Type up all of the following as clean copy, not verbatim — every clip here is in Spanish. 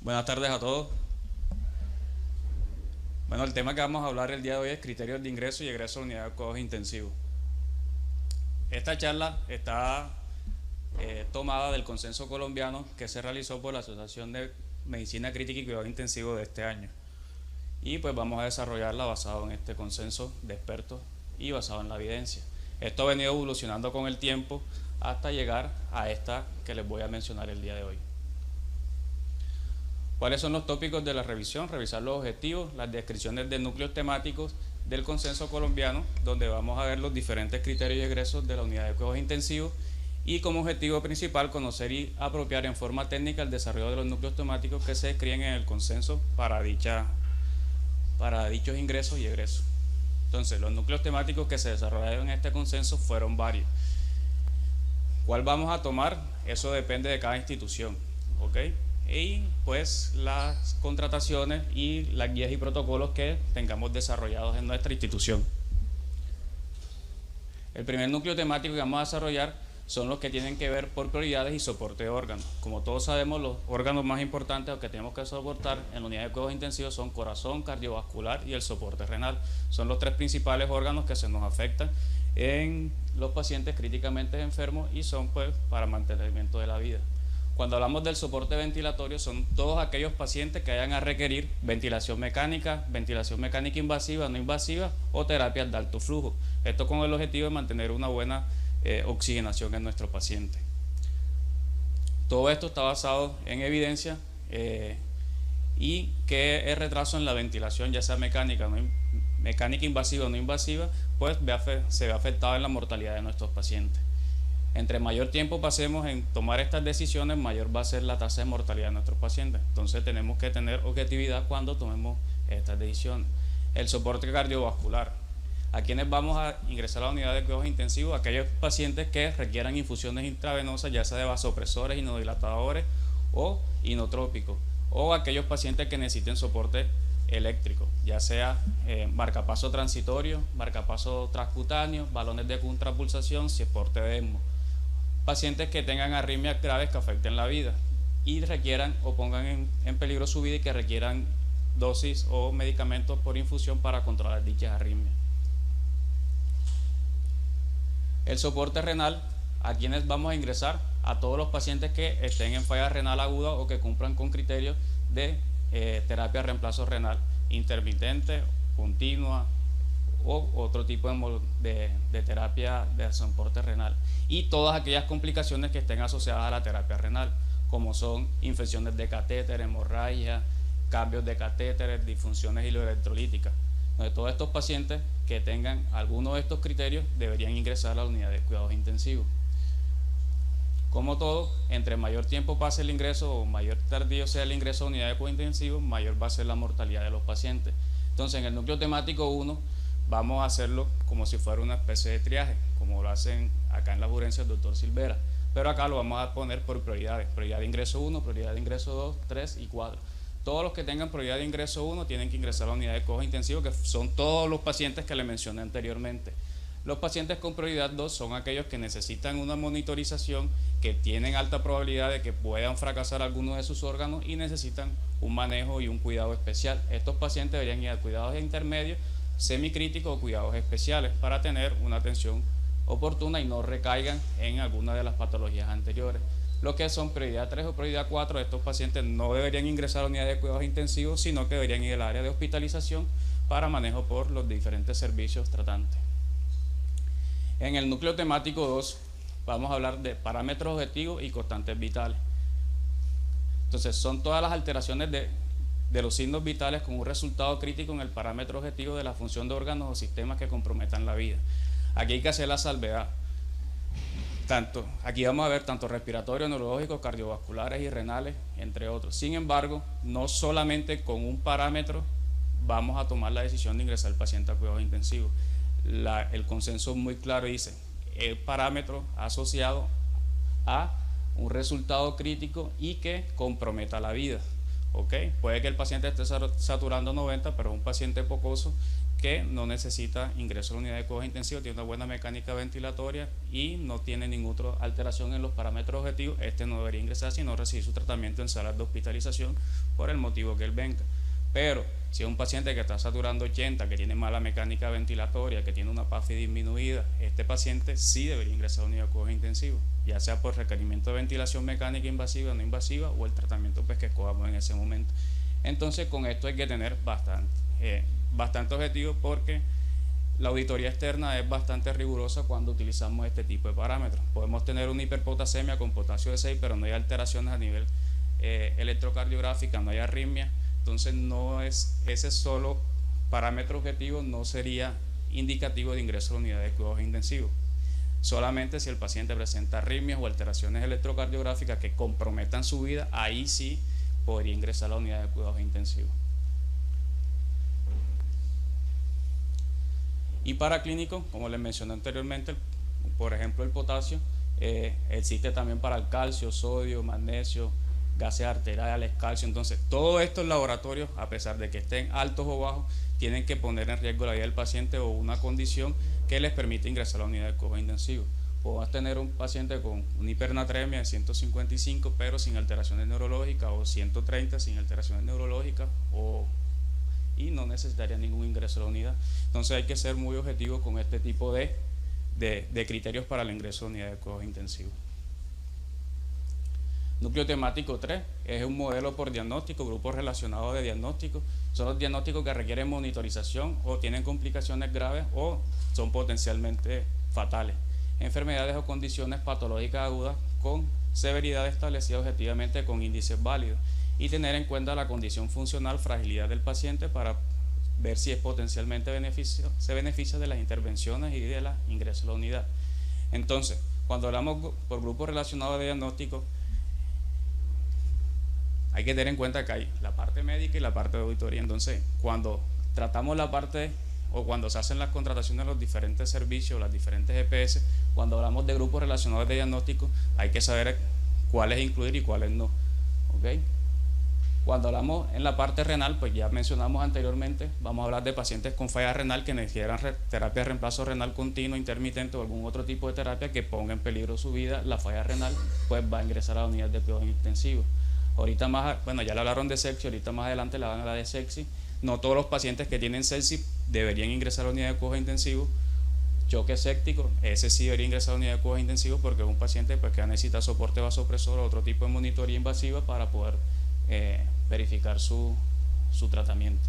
Buenas tardes a todos. Bueno, el tema que vamos a hablar el día de hoy es criterios de ingreso y egreso a la unidad de cuidados intensivos. Esta charla está tomada del consenso colombiano que se realizó por la Asociación de Medicina Crítica y Cuidado Intensivo de este año. Y pues vamos a desarrollarla basado en este consenso de expertos y basado en la evidencia. Esto ha venido evolucionando con el tiempo hasta llegar a esta que les voy a mencionar el día de hoy. ¿Cuáles son los tópicos de la revisión? Revisar los objetivos, las descripciones de núcleos temáticos del consenso colombiano, donde vamos a ver los diferentes criterios y egresos de la unidad de cuidados intensivos y como objetivo principal conocer y apropiar en forma técnica el desarrollo de los núcleos temáticos que se describen en el consenso para dichos ingresos y egresos. Entonces, los núcleos temáticos que se desarrollaron en este consenso fueron varios. ¿Cuál vamos a tomar? Eso depende de cada institución, ¿ok? Y pues las contrataciones y las guías y protocolos que tengamos desarrollados en nuestra institución. El primer núcleo temático que vamos a desarrollar son los que tienen que ver por prioridades y soporte de órganos. Como todos sabemos, los órganos más importantes que tenemos que soportar en la unidad de cuidados intensivos son corazón, cardiovascular y el soporte renal. Son los tres principales órganos que se nos afectan en los pacientes críticamente enfermos y son pues para mantenimiento de la vida. Cuando hablamos del soporte ventilatorio, son todos aquellos pacientes que vayan a requerir ventilación mecánica invasiva, no invasiva o terapias de alto flujo. Esto con el objetivo de mantener una buena oxigenación en nuestro paciente. Todo esto está basado en evidencia y que el retraso en la ventilación, ya sea mecánica invasiva o no invasiva, pues se ve afectado en la mortalidad de nuestros pacientes. Entre mayor tiempo pasemos en tomar estas decisiones, mayor va a ser la tasa de mortalidad de nuestros pacientes. Entonces tenemos que tener objetividad cuando tomemos estas decisiones. El soporte cardiovascular. ¿A quienes vamos a ingresar a la unidad de cuidados intensivos? Aquellos pacientes que requieran infusiones intravenosas, ya sea de vasopresores, inodilatadores o inotrópicos. O aquellos pacientes que necesiten soporte eléctrico, ya sea marcapaso transitorio, marcapaso transcutáneo, balones de contrapulsación, soporte de ECMO. Pacientes que tengan arritmias graves que afecten la vida y requieran o pongan en peligro su vida y que requieran dosis o medicamentos por infusión para controlar dichas arritmias. El soporte renal, ¿a quienes vamos a ingresar? A todos los pacientes que estén en falla renal aguda o que cumplan con criterios de terapia de reemplazo renal intermitente, continua o otro tipo de terapia de soporte renal, y todas aquellas complicaciones que estén asociadas a la terapia renal, como son infecciones de catéter, hemorragia, cambios de catéteres, disfunciones hidroelectrolíticas. Entonces, todos estos pacientes que tengan alguno de estos criterios deberían ingresar a la unidad de cuidados intensivos. Como todo, entre mayor tiempo pase el ingreso o mayor tardío sea el ingreso a la unidad de cuidados intensivos, mayor va a ser la mortalidad de los pacientes. Entonces, en el núcleo temático 1 vamos a hacerlo como si fuera una especie de triaje, como lo hacen acá en las urgencias el doctor Silvera, pero acá lo vamos a poner por prioridades: prioridad de ingreso 1, prioridad de ingreso 2, 3 y 4. Todos los que tengan prioridad de ingreso 1 tienen que ingresar a la unidad de cuidados intensivos, que son todos los pacientes que le mencioné anteriormente. Los pacientes con prioridad 2 son aquellos que necesitan una monitorización, que tienen alta probabilidad de que puedan fracasar alguno de sus órganos y necesitan un manejo y un cuidado especial. Estos pacientes deberían ir a cuidados intermedios, semicríticos o cuidados especiales para tener una atención oportuna y no recaigan en alguna de las patologías anteriores. Los que son prioridad 3 o prioridad 4, estos pacientes no deberían ingresar a la unidad de cuidados intensivos, sino que deberían ir al área de hospitalización para manejo por los diferentes servicios tratantes. En el núcleo temático 2 vamos a hablar de parámetros objetivos y constantes vitales. Entonces, son todas las alteraciones de los signos vitales con un resultado crítico en el parámetro objetivo de la función de órganos o sistemas que comprometan la vida. Aquí hay que hacer la salvedad. Aquí vamos a ver tanto respiratorios, neurológicos, cardiovasculares y renales, entre otros. Sin embargo, no solamente con un parámetro vamos a tomar la decisión de ingresar al paciente a cuidados intensivos. El consenso es muy claro y dice: el parámetro asociado a un resultado crítico y que comprometa la vida. ¿Okay? Puede que el paciente esté saturando 90, pero es un paciente pocoso que no necesita ingreso a la unidad de cuidados intensivos, tiene una buena mecánica ventilatoria y no tiene ninguna otra alteración en los parámetros objetivos, este no debería ingresar sino recibir su tratamiento en salas de hospitalización por el motivo que él venga. Pero si es un paciente que está saturando 80, que tiene mala mecánica ventilatoria, que tiene una PAFI disminuida, este paciente sí debería ingresar a la unidad de cuidados intensivos, ya sea por requerimiento de ventilación mecánica invasiva o no invasiva o el tratamiento pues, que escogamos en ese momento. Entonces con esto hay que tener bastante objetivo, porque la auditoría externa es bastante rigurosa cuando utilizamos este tipo de parámetros. Podemos tener una hiperpotasemia con potasio de 6, pero no hay alteraciones a nivel electrocardiográfica, no hay arritmia. Entonces no es ese solo parámetro objetivo, no sería indicativo de ingreso a la unidad de cuidados intensivos. Solamente si el paciente presenta arritmias o alteraciones electrocardiográficas que comprometan su vida, ahí sí podría ingresar a la unidad de cuidados intensivos. Y para clínico, como les mencioné anteriormente, por ejemplo el potasio, existe también para el calcio, sodio, magnesio, gases arteriales, calcio. Entonces todos estos laboratorios, a pesar de que estén altos o bajos, tienen que poner en riesgo la vida del paciente o una condición que les permite ingresar a la unidad de cuidados intensivos. Podemos tener un paciente con una hipernatremia de 155 pero sin alteraciones neurológicas, o 130 sin alteraciones neurológicas, y no necesitaría ningún ingreso a la unidad. Entonces hay que ser muy objetivo con este tipo de criterios para el ingreso a la unidad de cuidados intensivos. Núcleo temático 3 es un modelo por diagnóstico, grupos relacionados de diagnóstico. Son los diagnósticos que requieren monitorización o tienen complicaciones graves o son potencialmente fatales. Enfermedades o condiciones patológicas agudas con severidad establecida objetivamente con índices válidos, y tener en cuenta la condición funcional, fragilidad del paciente para ver si es potencialmente se beneficia de las intervenciones y de la ingreso a la unidad. Entonces, cuando hablamos por grupos relacionados de diagnóstico, hay que tener en cuenta que hay la parte médica y la parte de auditoría. Entonces, cuando tratamos la parte o cuando se hacen las contrataciones de los diferentes servicios, las diferentes EPS, cuando hablamos de grupos relacionados de diagnóstico, hay que saber cuáles incluir y cuáles no. ¿Okay? Cuando hablamos en la parte renal, pues ya mencionamos anteriormente, vamos a hablar de pacientes con falla renal que necesitan terapia de reemplazo renal continuo, intermitente o algún otro tipo de terapia que ponga en peligro su vida. La falla renal pues va a ingresar a la unidad de cuidados intensivos. Ahorita más, bueno, ya le hablaron de sepsis, ahorita más adelante le van a hablar de sepsis. No todos los pacientes que tienen sepsis deberían ingresar a la unidad de cuidados intensivos. Choque séptico, ese sí debería ingresar a la unidad de cuidados intensivos porque es un paciente pues, que necesita soporte vasopresor o otro tipo de monitoría invasiva para poder verificar su tratamiento.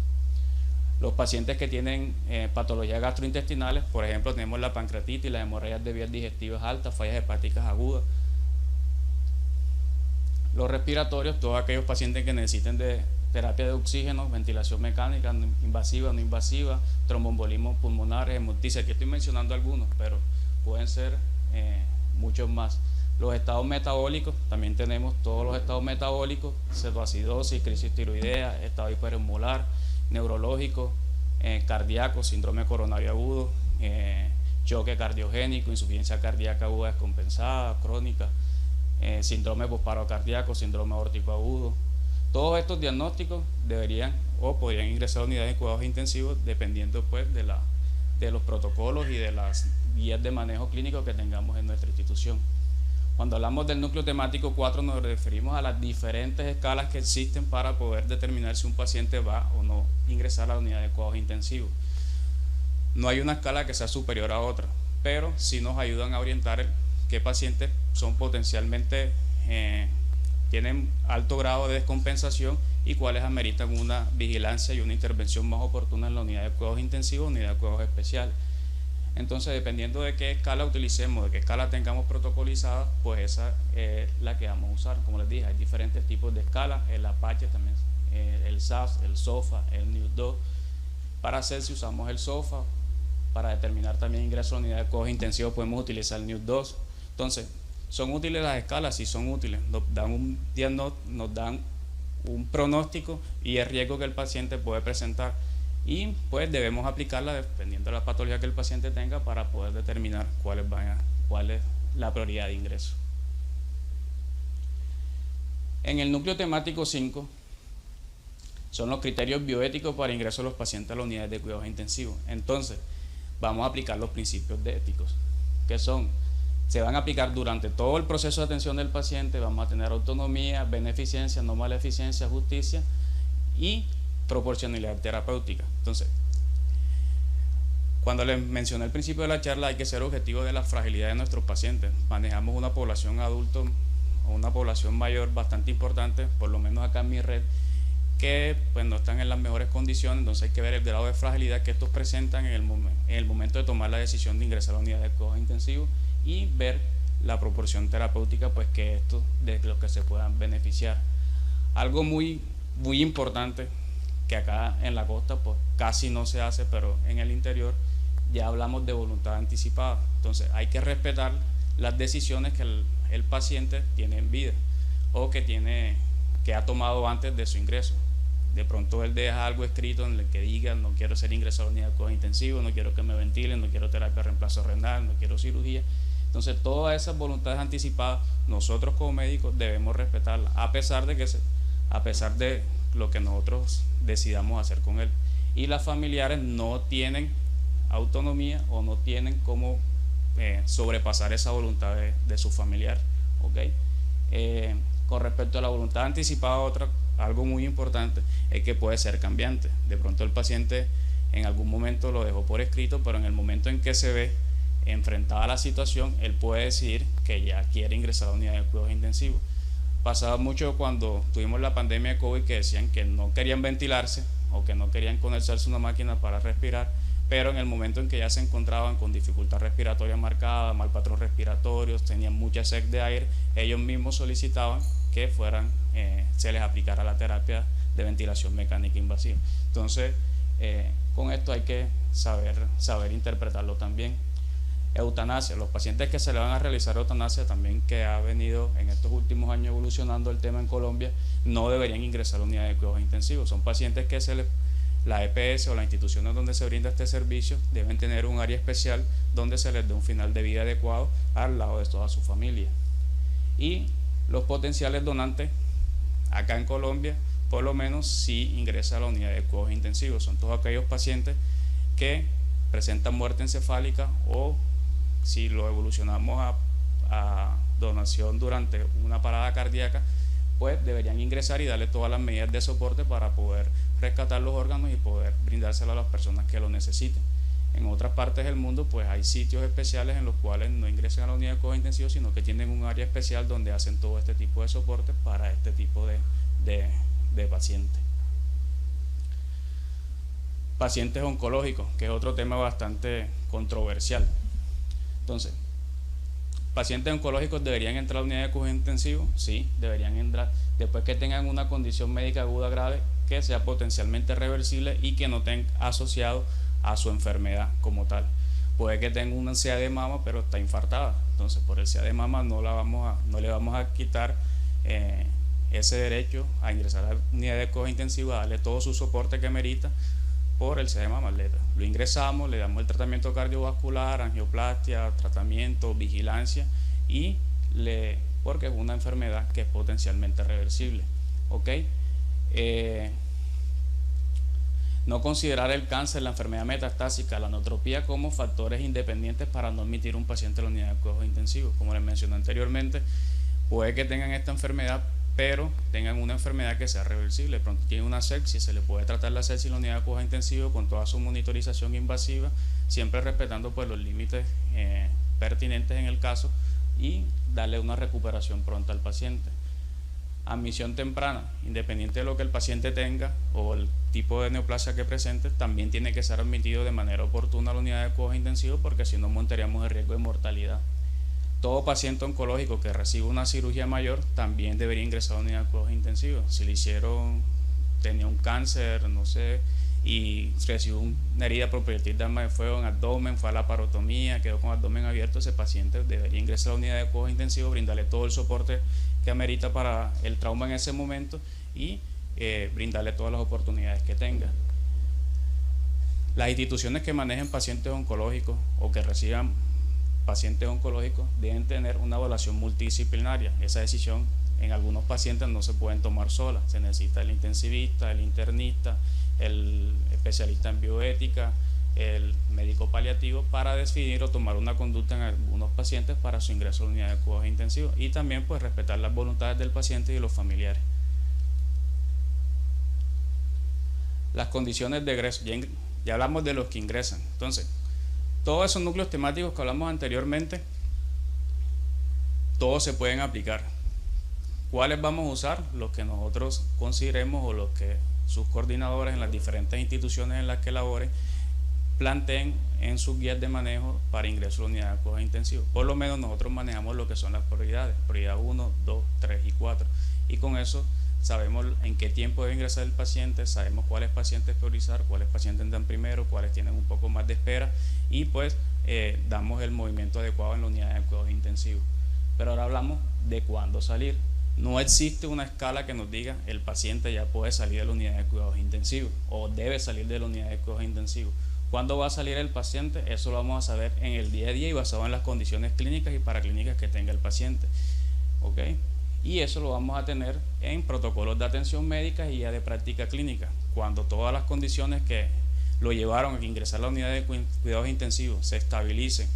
Los pacientes que tienen patologías gastrointestinales, por ejemplo, tenemos la pancreatitis, las hemorragias de vías digestivas altas, fallas hepáticas agudas. Los respiratorios, todos aquellos pacientes que necesiten de terapia de oxígeno, ventilación mecánica, invasiva, no invasiva, tromboembolismos pulmonares, hemoptisis. Aquí estoy mencionando algunos, pero pueden ser muchos más. Los estados metabólicos, también tenemos todos los estados metabólicos, cetoacidosis, crisis tiroidea, estado hiperosmolar, neurológico, cardíaco, síndrome coronario agudo, choque cardiogénico, insuficiencia cardíaca aguda descompensada, crónica, síndrome posparo cardíaco, síndrome aórtico agudo. Todos estos diagnósticos deberían o podrían ingresar a unidades de cuidados intensivos dependiendo pues de los protocolos y de las guías de manejo clínico que tengamos en nuestra institución. Cuando hablamos del núcleo temático 4 nos referimos a las diferentes escalas que existen para poder determinar si un paciente va o no ingresar a la unidad de cuidados intensivos. No hay una escala que sea superior a otra, pero sí nos ayudan a orientar qué pacientes son potencialmente, tienen alto grado de descompensación y cuáles ameritan una vigilancia y una intervención más oportuna en la unidad de cuidados intensivos o unidad de cuidados especiales. Entonces, dependiendo de qué escala utilicemos, de qué escala tengamos protocolizada, pues esa es la que vamos a usar. Como les dije, hay diferentes tipos de escalas, el Apache también, el SAS, el SOFA, el NIUS-2. Para hacer, si usamos el SOFA, para determinar también ingreso a la unidad de cuidados intensivos, podemos utilizar el NIUS-2. Entonces, ¿son útiles las escalas? Sí, son útiles. Nos dan un diagnóstico, nos dan un pronóstico y el riesgo que el paciente puede presentar. Y pues debemos aplicarla dependiendo de la patología que el paciente tenga para poder determinar cuál es la prioridad de ingreso. En el núcleo temático 5 son los criterios bioéticos para ingreso de los pacientes a las unidades de cuidados intensivos. Entonces, vamos a aplicar los principios de éticos, que se van a aplicar durante todo el proceso de atención del paciente. Vamos a tener autonomía, beneficencia, no maleficencia, justicia y proporcionalidad terapéutica. Entonces, cuando les mencioné al principio de la charla, hay que ser objetivo de la fragilidad de nuestros pacientes. Manejamos una población adulta o una población mayor bastante importante, por lo menos acá en mi red, que pues no están en las mejores condiciones. Entonces hay que ver el grado de fragilidad que estos presentan en el momento de tomar la decisión de ingresar a la unidad de cuidados intensivos y ver la proporción terapéutica pues que estos de los que se puedan beneficiar. Algo muy importante que acá en la costa pues casi no se hace, pero en el interior ya hablamos de voluntad anticipada. Entonces hay que respetar las decisiones que el paciente tiene en vida o que ha tomado antes de su ingreso. De pronto él deja algo escrito en el que diga: no quiero ser ingresado a la unidad de cuidados intensivos, no quiero que me ventilen, no quiero terapia de reemplazo renal, no quiero cirugía. Entonces todas esas voluntades anticipadas nosotros como médicos debemos respetarlas, a pesar de lo que nosotros decidamos hacer con él. Y las familiares no tienen autonomía o no tienen cómo sobrepasar esa voluntad de su familiar, ¿okay? Con respecto a la voluntad anticipada, algo muy importante es que puede ser cambiante. De pronto el paciente en algún momento lo dejó por escrito, pero en el momento en que se ve enfrentada a la situación, él puede decidir que ya quiere ingresar a la unidad de cuidados intensivos. Pasaba mucho cuando tuvimos la pandemia de COVID, que decían que no querían ventilarse o que no querían conectarse a una máquina para respirar, pero en el momento en que ya se encontraban con dificultad respiratoria marcada, mal patrón respiratorio, tenían mucha sed de aire, ellos mismos solicitaban que se les aplicara la terapia de ventilación mecánica invasiva. Entonces, con esto hay que saber interpretarlo también. Eutanasia, los pacientes que se le van a realizar eutanasia, también que ha venido en estos últimos años evolucionando el tema en Colombia, no deberían ingresar a la unidad de cuidados intensivos. Son pacientes que la EPS o la institución en donde se brinda este servicio deben tener un área especial donde se les dé un final de vida adecuado al lado de toda su familia. Y los potenciales donantes acá en Colombia, por lo menos sí ingresan a la unidad de cuidados intensivos. Son todos aquellos pacientes que presentan muerte encefálica, o si lo evolucionamos a donación durante una parada cardíaca, pues deberían ingresar y darle todas las medidas de soporte para poder rescatar los órganos y poder brindárselo a las personas que lo necesiten. En otras partes del mundo pues hay sitios especiales en los cuales no ingresan a la unidad de cuidados intensivos, sino que tienen un área especial donde hacen todo este tipo de soporte para este tipo de pacientes. Pacientes oncológicos, que es otro tema bastante controversial. Entonces, ¿pacientes oncológicos deberían entrar a la unidad de cuidados intensivos? Sí, deberían entrar después que tengan una condición médica aguda grave que sea potencialmente reversible y que no estén asociado a su enfermedad como tal. Puede que tenga una ansiedad de mama, pero está infartada. Entonces, por el ansiedad de mama no le vamos a quitar ese derecho a ingresar a la unidad de cuidados intensivos, a darle todo su soporte que merita por el ansiedad de mama. Lo ingresamos, le damos el tratamiento cardiovascular, angioplastia, tratamiento, vigilancia, porque es una enfermedad que es potencialmente reversible. ¿Ok? No considerar el cáncer, la enfermedad metastásica, la neutropía como factores independientes para no admitir un paciente a la unidad de cuidados intensivos. Como les mencioné anteriormente, puede que tengan esta enfermedad, pero tengan una enfermedad que sea reversible. De pronto tiene una sepsis, se le puede tratar la sepsis en la unidad de cuidados intensivos con toda su monitorización invasiva, siempre respetando pues los límites pertinentes en el caso, y darle una recuperación pronta al paciente. Admisión temprana, independiente de lo que el paciente tenga o el tipo de neoplasia que presente, también tiene que ser admitido de manera oportuna a la unidad de cuidados intensivos, porque si no montaríamos el riesgo de mortalidad. Todo paciente oncológico que reciba una cirugía mayor también debería ingresar a la unidad de cuidados intensivos. Si tenía un cáncer, no sé, y recibió una herida por proyectil de arma de fuego en abdomen, fue a la laparotomía, quedó con abdomen abierto, ese paciente debería ingresar a la unidad de cuidados intensivos, brindarle todo el soporte que amerita para el trauma en ese momento y brindarle todas las oportunidades que tenga. Las instituciones que manejen pacientes oncológicos o que reciban pacientes oncológicos deben tener una evaluación multidisciplinaria. Esa decisión en algunos pacientes no se pueden tomar solas, se necesita el intensivista, el internista, el especialista en bioética, el médico paliativo para decidir o tomar una conducta en algunos pacientes para su ingreso a la unidad de cuidados intensivos, y también pues respetar las voluntades del paciente y de los familiares. Las condiciones de egreso, ya hablamos de los que ingresan. Entonces, todos esos núcleos temáticos que hablamos anteriormente, todos se pueden aplicar. ¿Cuáles vamos a usar? Los que nosotros consideremos o los que sus coordinadores en las diferentes instituciones en las que laboren planteen en sus guías de manejo para ingreso a la unidad de cuidados intensivos. Por lo menos nosotros manejamos lo que son las prioridades, prioridad 1, 2, 3 y 4, y con eso sabemos en qué tiempo debe ingresar el paciente, sabemos cuáles pacientes priorizar, cuáles pacientes dan primero, cuáles tienen un poco más de espera, y pues damos el movimiento adecuado en la unidad de cuidados intensivos. Pero ahora hablamos de cuándo salir. No existe una escala que nos diga el paciente ya puede salir de la unidad de cuidados intensivos o debe salir de la unidad de cuidados intensivos. ¿Cuándo va a salir el paciente? Eso lo vamos a saber en el día a día y basado en las condiciones clínicas y paraclínicas que tenga el paciente. ¿Ok? Y eso lo vamos a tener en protocolos de atención médica y guía de práctica clínica. Cuando todas las condiciones que lo llevaron a ingresar a la unidad de cuidados intensivos se estabilicen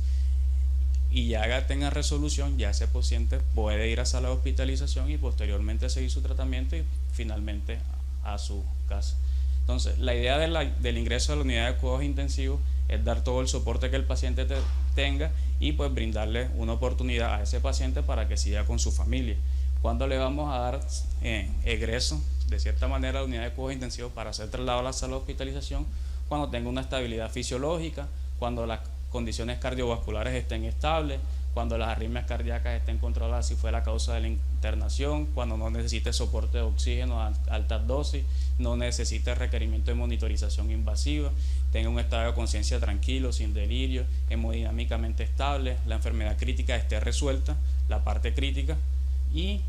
y ya tenga resolución, ya ese paciente puede ir a sala de hospitalización y posteriormente seguir su tratamiento y finalmente a su casa. Entonces, la idea del ingreso a la unidad de cuidados intensivos es dar todo el soporte que el paciente tenga y pues brindarle una oportunidad a ese paciente para que siga con su familia. ¿Cuándo le vamos a dar egreso de cierta manera a la unidad de cuidados intensivos para ser trasladado a la sala de hospitalización? Cuando tenga una estabilidad fisiológica, cuando las condiciones cardiovasculares estén estables, cuando las arritmias cardíacas estén controladas si fue la causa de la internación, cuando no necesite soporte de oxígeno a altas dosis, no necesite requerimiento de monitorización invasiva, tenga un estado de conciencia tranquilo, sin delirio, hemodinámicamente estable, la enfermedad crítica esté resuelta, la parte crítica, y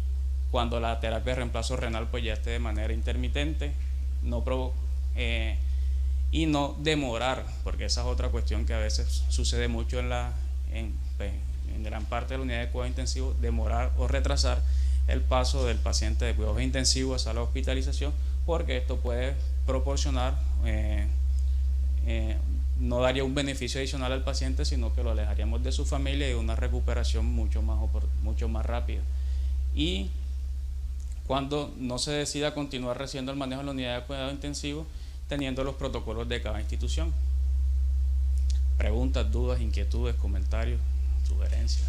cuando la terapia de reemplazo renal pues ya esté de manera intermitente, y no demorar, porque esa es otra cuestión que a veces sucede mucho en gran parte de la unidad de cuidados intensivos, demorar o retrasar el paso del paciente de cuidados intensivos a sala de hospitalización, porque esto puede proporcionar, no daría un beneficio adicional al paciente, sino que lo alejaríamos de su familia y de una recuperación mucho más rápida. Y cuando no se decida continuar recibiendo el manejo en la unidad de cuidados intensivos, teniendo los protocolos de cada institución. Preguntas, dudas, inquietudes, comentarios, sugerencias.